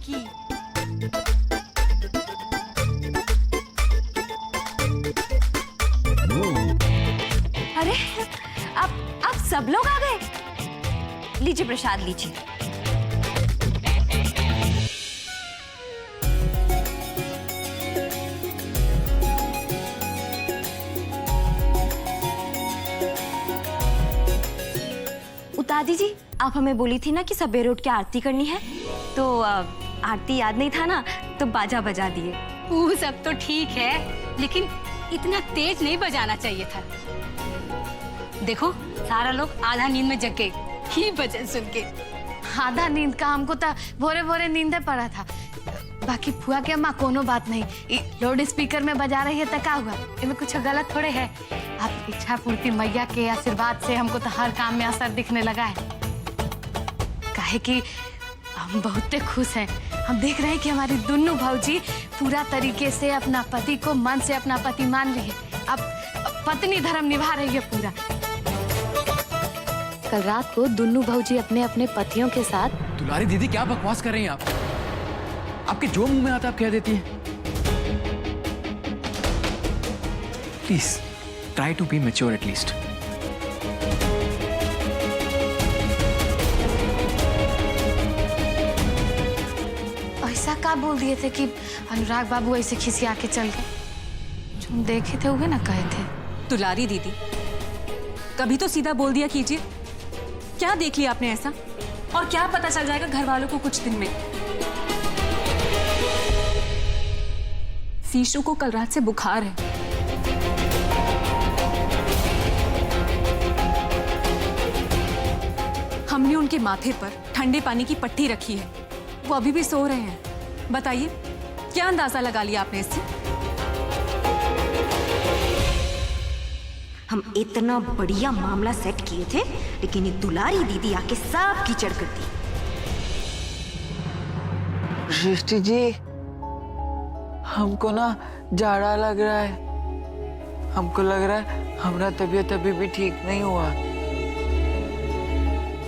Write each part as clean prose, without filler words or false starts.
की। अरे आप सब लोग आ गए। लीजिए प्रसाद लीजिए। दादी जी, आप हमें बोली थी ना कि सवेरे उठ के आरती करनी है, तो आरती याद नहीं था ना, तो बाजा बजा दिए। वो सब तो ठीक है, लेकिन इतना तेज नहीं बजाना चाहिए था। देखो सारा लोग आधा नींद में जग गए ही भजन सुन के। आधा नींद का हमको तो भोरे भोरे नींदे पड़ा था। बाकी फुआ के अम्मा कोनो बात नहीं, लाउड स्पीकर में बजा रही है तो क्या हुआ, इसमें कुछ गलत थोड़े है। आप इच्छा पूर्ति मैया के आशीर्वाद से हमको तो हर काम में असर दिखने लगा है। काहे कि हम बहुत खुश हैं। हम देख रहे हैं कि हमारी दोनों भाऊजी पूरा तरीके से अपना पति को मन से अपना पति मान रही है। अब पत्नी धर्म निभा रही है पूरा। कल रात को दोनों भाऊजी अपने अपने पतियों के साथ। दुलारी दीदी, क्या बकवास कर रही हैं आप? आपके जो मुंह में आता आप कह देती हैं। Please try to be mature at least. ऐसा क्या बोल दिए थे कि अनुराग बाबू ऐसे खिसिया के चल गए? जो हम देखे थे उन्हें ना कहे थे। दुलारी दीदी, कभी तो सीधा बोल दिया कीजिए। क्या देख लिया आपने ऐसा? और क्या पता चल जाएगा घर वालों को कुछ दिन में। शीशु को कल रात से बुखार है। हमने उनके माथे पर ठंडे पानी की पट्टी रखी है, वो अभी भी सो रहे हैं। बताइए क्या अंदाजा लगा लिया आपने इससे? हम इतना बढ़िया मामला सेट किए थे, लेकिन ये दुलारी दीदी आके सब कीचड़ कर दी। सृष्टि जी, हमको ना जाड़ा लग रहा है। हमको लग रहा है हमारा तबीयत अभी भी ठीक नहीं हुआ।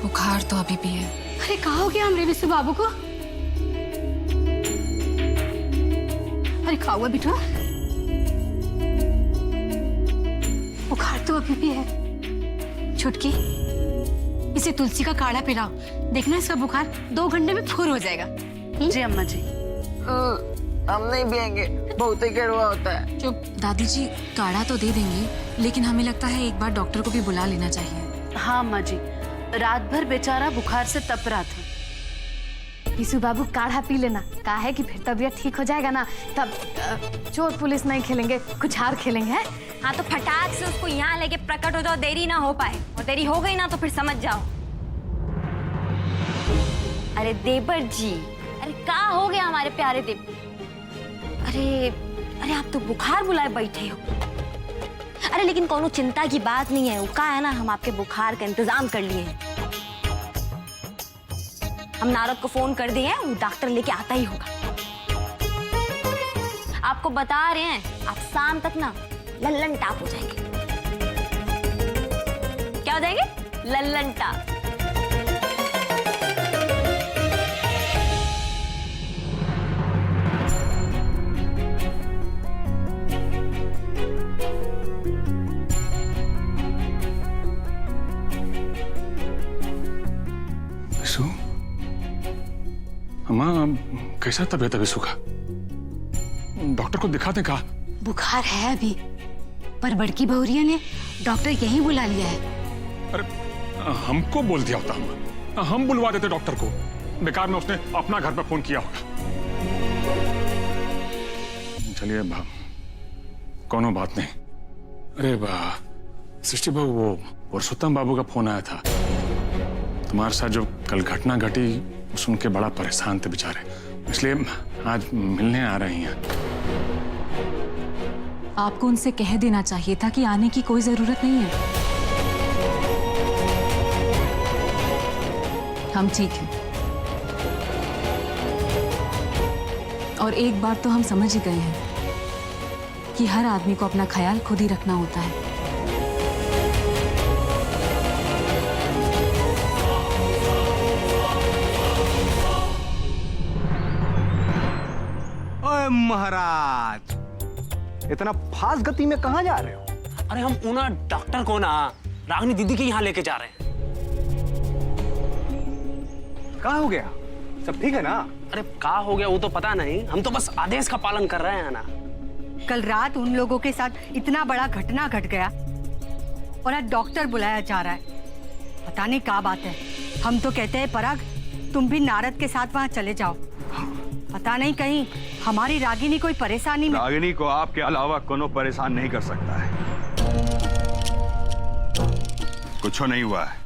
बुखार तो अभी भी है। अरे कहा हो गया हमरे विशु बाबू को? अरे कहा हुआ बिटवा? बुखार तो अभी भी है। छुटकी, इसे तुलसी का काढ़ा पिलाओ, देखना इसका बुखार 2 घंटे में फुर हो जाएगा। जी अम्मा जी। हम नहीं पियेंगे, बहुत ही कड़वा होता है। चुप। दादी जी, काढ़ा तो दे देंगे, लेकिन हमें लगता है एक बार डॉक्टर को भी बुला लेना चाहिए। हाँ अम्मा जी, रात भर बेचारा बुखार से तप रहा था। विशु बाबू काढ़ा पी लेना, कहा है कि फिर तबीयत ठीक हो जाएगा ना, तब चोर पुलिस नहीं खेलेंगे, कुछ हार खेलेंगे। हैं? हाँ तो फटाक से उसको यहाँ लेके प्रकट हो जाओ, देरी ना हो पाए। और देरी हो गई ना तो फिर समझ जाओ। अरे देवर जी, अरे क्या हो गया हमारे प्यारे देव? अरे अरे आप तो बुखार बुलाए बैठे हो। अरे लेकिन कोनो चिंता की बात नहीं है, वो का है ना, हम आपके बुखार का इंतजाम कर लिए हैं। हम नारद को फोन कर दिए हैं, वो डॉक्टर लेके आता ही होगा। आपको बता रहे हैं, आप शाम तक ना लल्लन टाप हो जाएंगे। क्या हो जाएंगे? लल्लन टाप। विशु, अम्मा कैसा तबीयत है विशु का? डॉक्टर को दिखाते कहा? बुखार है अभी, पर बड़की बहुरिया ने डॉक्टर यहीं बुला लिया है। अरे हमको बोल दिया होता, हम बुलवा देते डॉक्टर को। बेकार में उसने अपना घर पे फोन किया होगा। चलिए कोनो बात नहीं। अरे सृष्टि बाबू, वो पुरुषोत्तम बाबू का फोन आया था। तुम्हारे साथ जो कल घटना घटी वो सुन के बड़ा परेशान थे बेचारे, इसलिए आज मिलने आ रही हैं। आपको उनसे कह देना चाहिए था कि आने की कोई जरूरत नहीं है। हम ठीक हैं। और एक बात तो हम समझ ही गए हैं कि हर आदमी को अपना ख्याल खुद ही रखना होता है। महाराज, इतना फास्ट गति में कहाँ जा रहे हो? अरे हम ऊना डॉक्टर को ना रागिनी दीदी के यहाँ लेके जा रहे हैं। कहाँ हो गया? सब ठीक है ना? अरे क्या हो गया वो तो पता नहीं, हम तो बस आदेश का पालन कर रहे हैं ना। कल रात उन लोगों के साथ इतना बड़ा घटना घट गया और आज डॉक्टर बुलाया जा रहा है। पता नहीं क्या बात है। हम तो कहते हैं पराग, तुम भी नारद के साथ वहाँ चले जाओ। पता नहीं कहीं हमारी रागिनी कोई परेशानी में। रागिनी को आपके अलावा कोनो परेशान नहीं कर सकता है। कुछ नहीं हुआ है।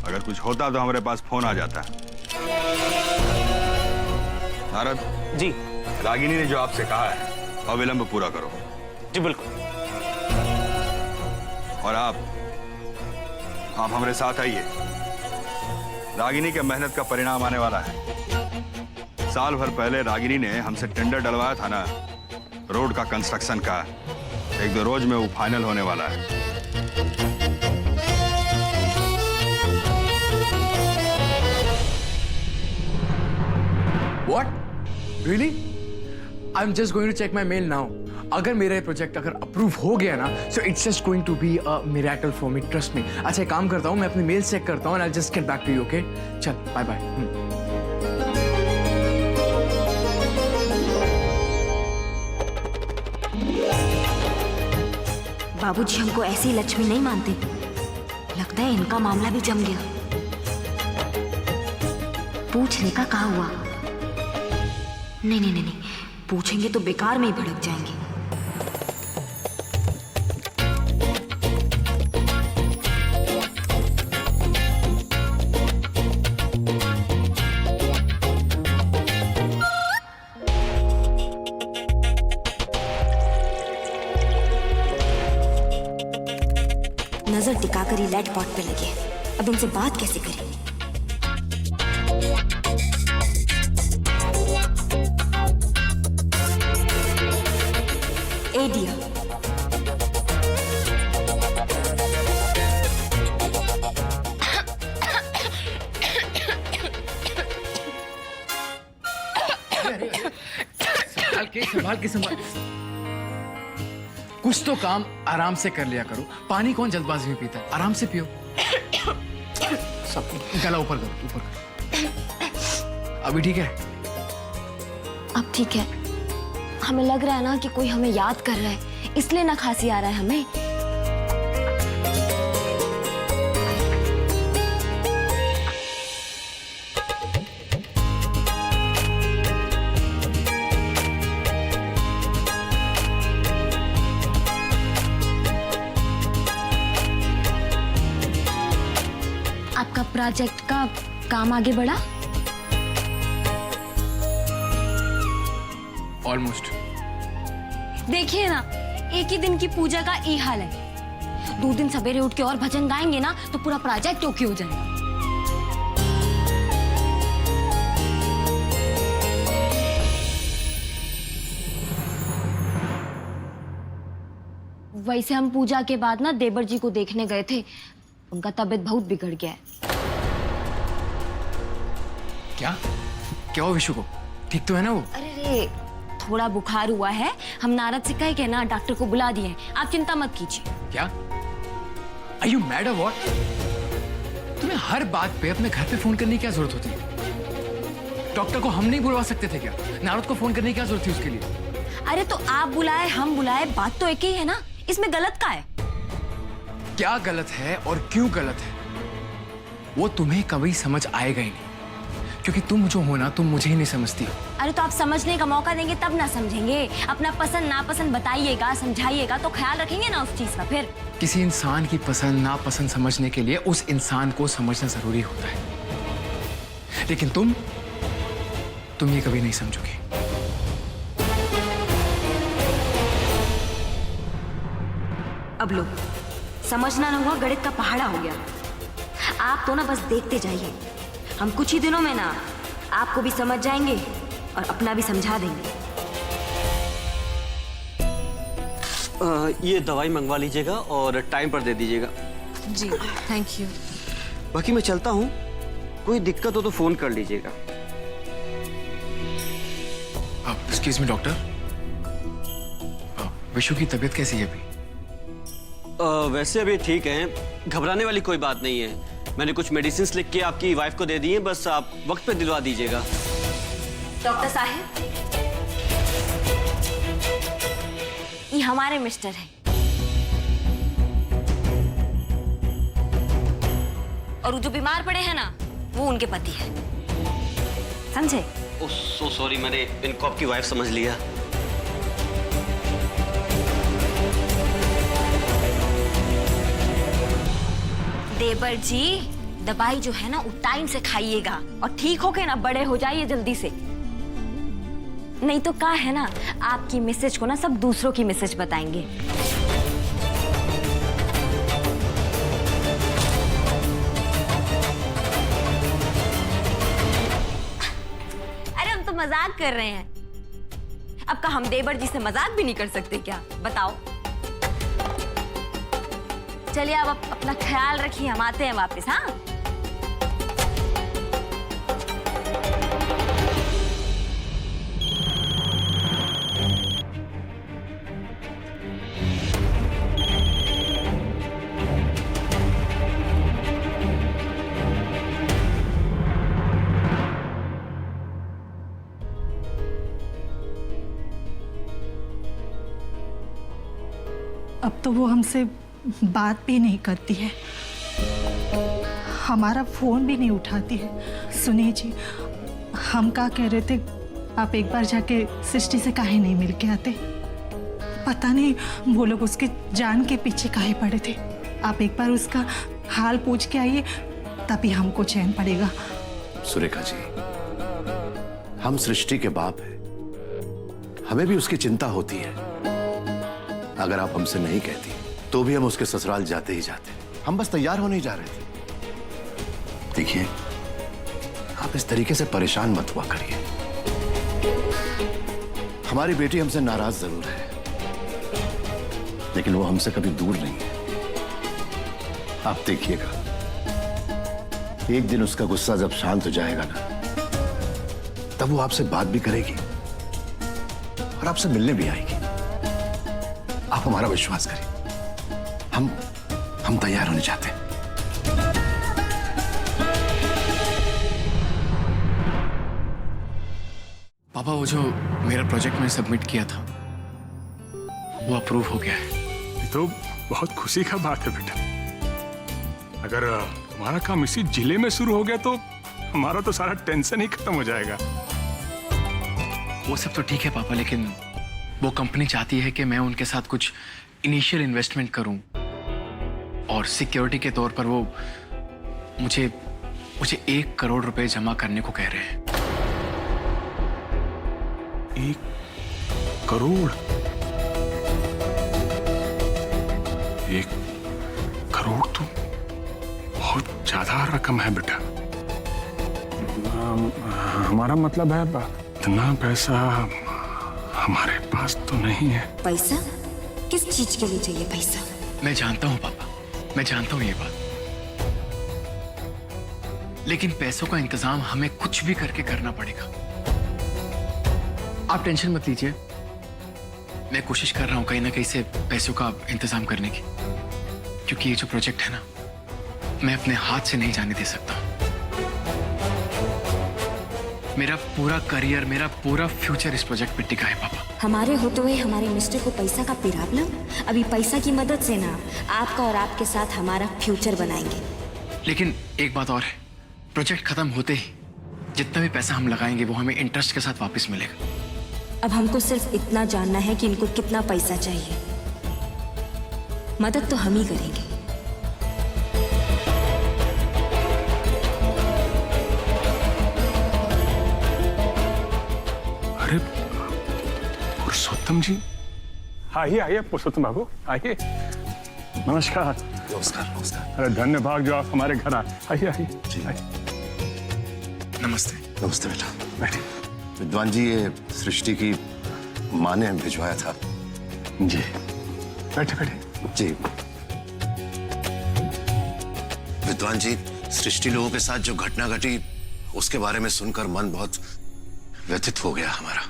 अगर कुछ होता तो हमारे पास फोन आ जाता। नारद जी, रागिनी ने जो आपसे कहा है अविलंब पूरा करो। जी बिल्कुल। और आप हमारे साथ आइए। रागिनी के मेहनत का परिणाम आने वाला है। साल भर पहले रागिनी ने हमसे टेंडर डलवाया था ना, रोड का कंस्ट्रक्शन का। 1-2 रोज में वो फाइनल होने वाला है। What? Really? I'm just going to check my mail now. अगर मेरा ये प्रोजेक्ट अगर अप्रूव हो गया ना, so it's just going to be a miracle for me. Trust me. अच्छा एक काम करता हूँ, मैं अपनी मेल चेक करता हूँ and I'll just get back to you, okay? चल, bye bye. बाबूजी हमको ऐसी लक्ष्मी नहीं मानते। लगता है इनका मामला भी जम गया। पूछने का कहा हुआ? नहीं, पूछेंगे तो बेकार में ही भड़क जाएंगे। नजर टिकाकर ही लेट पॉट पे लगे। अब इनसे बात कैसे करें? ए डियर, संभाल के कुछ तो काम आराम से कर लिया करो। पानी कौन जल्दबाजी में पीता है? आराम से पियो। सब गला ऊपर करो, ऊपर करो। अभी ठीक है? अब ठीक है। हमें लग रहा है ना कि कोई हमें याद कर रहा है, इसलिए ना खांसी आ रहा है हमें। आपका प्रोजेक्ट का काम आगे बढ़ा? ऑलमोस्ट। देखिए ना, एक ही दिन की पूजा का ये हाल है। 2 दिन सवेरे उठ के और भजन गाएंगे ना तो पूरा प्रोजेक्ट ओके हो जाएगा। वैसे हम पूजा के बाद ना देवर जी को देखने गए थे। उनका तबीयत बहुत बिगड़ गया है। क्या हुआ विशु को? ठीक तो है ना वो? अरे थोड़ा बुखार हुआ है। हम नारद से कह के ना डॉक्टर को बुला दिए हैं। आप चिंता मत कीजिए। क्या? Are you mad or what? तुम्हें हर बात पे अपने घर पे फोन करने की क्या जरूरत होती है? डॉक्टर को हम नहीं बुलवा सकते थे क्या? नारद को फोन करने की क्या जरूरत थी उसके लिए? अरे तो आप बुलाए हम बुलाए, बात तो एक ही है ना। इसमें गलत क्या है? क्या गलत है और क्यों गलत है वो तुम्हें कभी समझ आएगा ही नहीं, क्योंकि तुम जो हो ना, तुम मुझे ही नहीं समझती हो। अरे तो आप समझने का मौका देंगे तब ना समझेंगे। अपना पसंद नापसंद बताइएगा, समझाइएगा तो ख्याल रखेंगे ना उस चीज का। फिर किसी इंसान की पसंद नापसंद समझने के लिए उस इंसान को समझना जरूरी होता है, लेकिन तुम ये कभी नहीं समझोगे। अब लो, समझना ना हुआ, गणित का पहाड़ा हो गया। आप तो ना बस देखते जाइए। हम कुछ ही दिनों में ना आपको भी समझ जाएंगे और अपना भी समझा देंगे। ये दवाई मंगवा लीजिएगा और टाइम पर दे दीजिएगा। जी थैंक यू। बाकी मैं चलता हूँ, कोई दिक्कत हो तो फोन कर लीजिएगा। एक्सक्यूज मी डॉक्टर, विशु की तबीयत कैसी है अभी? वैसे अभी ठीक है, घबराने वाली कोई बात नहीं है। मैंने कुछ मेडिसिन लिख के आपकी वाइफ को दे दी है, बस आप वक्त पे दिलवा दीजिएगा। डॉक्टर साहब, ये हमारे मिस्टर हैं और वो जो बीमार पड़े हैं ना, वो उनके पति है, समझे? ओह सो सॉरी, मैंने इनको आपकी वाइफ समझ लिया। देवर जी, दवाई जो है ना वो टाइम से खाइएगा और ठीक होके ना बड़े हो जाइए जल्दी से। नहीं तो क्या है ना, आपकी मैसेज को ना सब दूसरों की मैसेज बताएंगे। अरे हम तो मजाक कर रहे हैं। अब का हम देवर जी से मजाक भी नहीं कर सकते क्या? बताओ। चलिए आप अपना ख्याल रखिए, हम आते हैं वापस। हाँ, अब तो वो हमसे बात भी नहीं करती है, हमारा फोन भी नहीं उठाती है। सुनिए जी, हम क्या कह रहे थे, आप एक बार जाके सृष्टि से काहे नहीं मिल के आते? पता नहीं वो लोग उसके जान के पीछे काहे पड़े थे। आप एक बार उसका हाल पूछ के आइए, तभी हमको चैन पड़ेगा। सुरेखा जी, हम सृष्टि के बाप हैं, हमें भी उसकी चिंता होती है। अगर आप हमसे नहीं कहती तो भी हम उसके ससुराल जाते ही जाते। हम बस तैयार होने ही जा रहे थे। देखिए, आप इस तरीके से परेशान मत हुआ करिए। हमारी बेटी हमसे नाराज जरूर है, लेकिन वो हमसे कभी दूर नहीं है। आप देखिएगा, एक दिन उसका गुस्सा जब शांत हो जाएगा ना, तब वो आपसे बात भी करेगी और आपसे मिलने भी आएगी। आप हमारा विश्वास करिए, हम तैयार होने चाहते हैं। पापा, वो जो मेरा प्रोजेक्ट में सबमिट किया था वो अप्रूव हो गया है। ये तो बहुत खुशी का बात है बेटा। अगर हमारा काम इसी जिले में शुरू हो गया तो हमारा तो सारा टेंशन ही खत्म हो जाएगा। वो सब तो ठीक है पापा, लेकिन वो कंपनी चाहती है कि मैं उनके साथ कुछ इनिशियल इन्वेस्टमेंट करूं और सिक्योरिटी के तौर पर वो मुझे 1 करोड़ रुपए जमा करने को कह रहे हैं। 1 करोड़? 1 करोड़ तो बहुत ज्यादा रकम है बेटा। हमारा मतलब है इतना पैसा हमारे पास तो नहीं है। पैसा? किस चीज के लिए चाहिए पैसा? मैं जानता हूं पापा, मैं जानता हूं ये बात, लेकिन पैसों का इंतजाम हमें कुछ भी करके करना पड़ेगा। आप टेंशन मत लीजिए, मैं कोशिश कर रहा हूं कहीं ना कहीं से पैसों का इंतजाम करने की, क्योंकि ये जो प्रोजेक्ट है ना, मैं अपने हाथ से नहीं जाने दे सकता। मेरा पूरा करियर, मेरा पूरा फ्यूचर इस प्रोजेक्ट पे टिका है पापा। हमारे होते हुए हमारे मिस्टर को पैसा का प्रॉब्लम? अभी पैसा की मदद से ना आपका और आपके साथ हमारा फ्यूचर बनाएंगे। लेकिन एक बात और है, प्रोजेक्ट खत्म होते ही जितना भी पैसा हम लगाएंगे वो हमें इंटरेस्ट के साथ वापस मिलेगा। अब हमको सिर्फ इतना जानना है कि इनको कितना पैसा चाहिए, मदद तो हम ही करेंगे। अरे पुरुषोत्तम जी, आइए आइए पुरुषोत्तम बाबू, आइए। नमस्कार। नमस्कार नमस्कार। अरे धन्य भाग जो आप हमारे घर आए। आइए आइए जी। नमस्ते। नमस्ते बेटा, बैठिए। विद्वान जी, ये सृष्टि की माँ ने भिजवाया था। जी बैठे बैठे। जी विद्वान जी, सृष्टि लोगों के साथ जो घटना घटी उसके बारे में सुनकर मन बहुत व्यथित हो गया हमारा।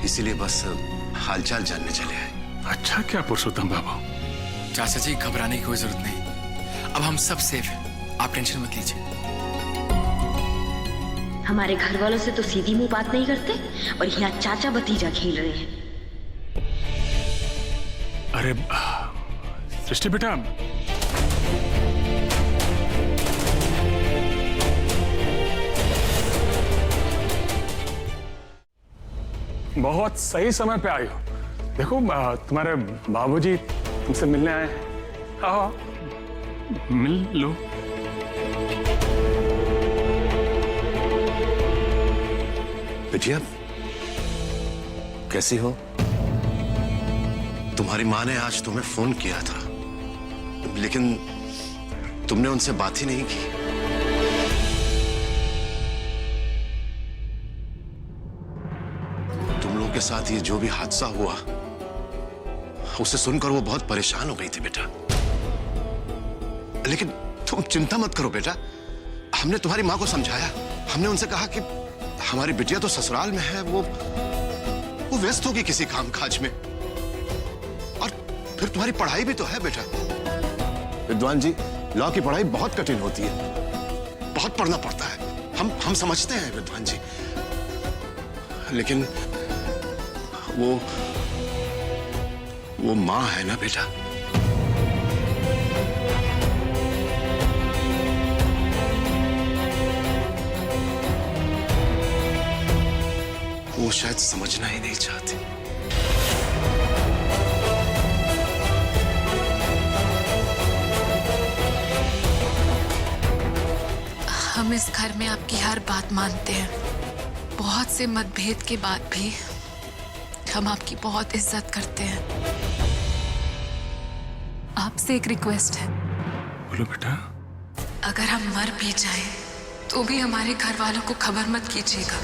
इसीलिए बस हालचाल जानने चले आए। अच्छा क्या पुरुषोत्तम बाबू? चाचा जी घबराने की कोई जरूरत नहीं, अब हम सब सेफ हैं, आप टेंशन मत लीजिए। हमारे घर वालों से तो सीधी मुंह बात नहीं करते और यहाँ चाचा भतीजा खेल रहे हैं। अरे सृष्टि बेटा, बहुत सही समय पे आई हो। देखो तुम्हारे बाबूजी तुमसे मिलने आए हैं। आओ मिल लो। बिटिया कैसी हो? तुम्हारी माँ ने आज तुम्हें फोन किया था, लेकिन तुमने उनसे बात ही नहीं की। तुम लोगों के साथ ये जो भी हादसा हुआ, उसे सुनकर वो बहुत परेशान हो गई थी बेटा। लेकिन तुम चिंता मत करो बेटा, हमने तुम्हारी माँ को समझाया। हमने उनसे कहा कि हमारी बिटिया तो ससुराल में है, वो व्यस्त होगी किसी काम काज में, और फिर तुम्हारी पढ़ाई भी तो है बेटा। विद्वान जी, लॉ की पढ़ाई बहुत कठिन होती है, बहुत पढ़ना पड़ता है, हम समझते हैं विद्वान जी। लेकिन वो माँ है ना बेटा। वो शायद समझना ही नहीं चाहती। हम इस घर में आपकी हर बात मानते हैं। बहुत से मतभेद के बाद भी हम आपकी बहुत इज्जत करते हैं। आपसे एक रिक्वेस्ट है। बोलो बेटा। अगर हम मर भी जाएं, तो भी हमारे घर वालों को खबर मत कीजिएगा।